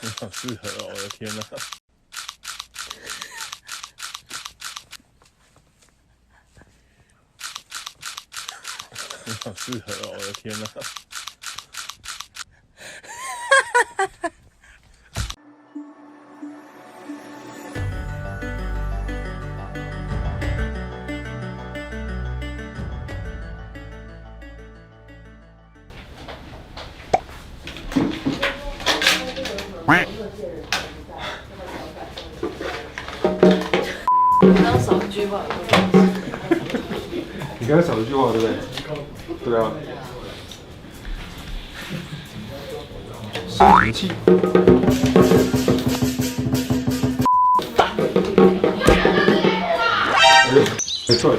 你好适合哦！我的天哪！你好适合哦！我的天哪！刚刚少一句话，你刚才少一句话，对不对？对啊。生殖器。没错。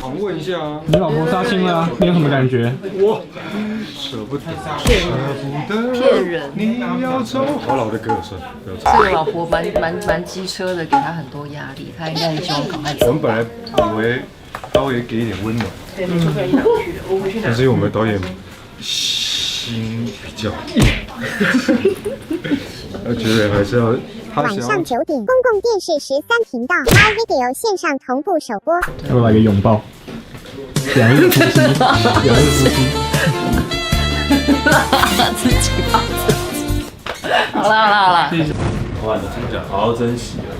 访问一下啊。你老婆杀青了啊，你有什么感觉？我舍不得，骗人。你要走。好老的歌声，不要唱。这个老婆蛮机车的，给他很多压力，他应该很希望赶快走。我们本来以为导演给一点温暖，对，没错，被你拿去了，我回去拿。但是因为我们导演心比较硬，我觉得还是要。晚上9点，公共电视13频道 My Video 线上同步首播。给我来个拥抱，两日夫妻，两日夫妻。自己抱自己。好啦。哇，你真的好好珍惜哦！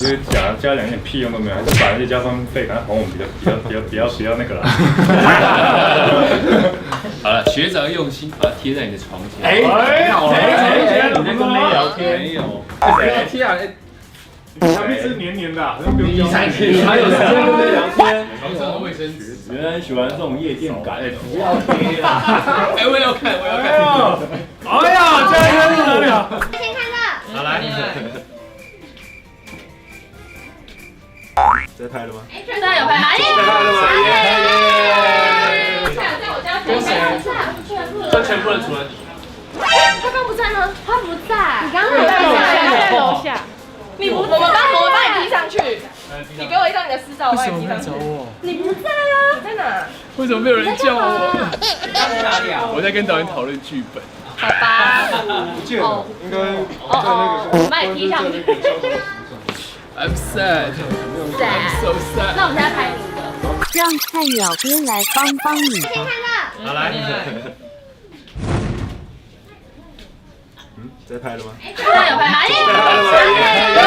因为加两点屁用都没有，还是把那些加班费赶快还我们比较那个啦。好了，学长用心把它贴在你的床前。你在跟妹聊天？没有。贴啊！他们是黏黏的，好像不用交。还有时间跟妹聊天？床上的卫生纸。原来喜欢这种夜店感，不要贴啦！哎，我要看。哎呀，这样不得了！先看到。好来。在拍了吗？现在有拍吗？在拍了吗？在我家跟谁？跟全部人除了你。他刚不在吗？他不在。你刚刚在楼下。你不，我们帮你踢上去。你给我一张你的私照，我帮你踢上去。你不在啊？你在哪？为什么没有人叫我？我在跟导演讨论剧本。好吧。不见了，应该在我帮你踢上去。 I'm sad. I'm so sad. 那我们现在拍你的。让菜鸟哥来帮你。先看到。好来。在拍了吗？现在有拍吗？在拍了吗？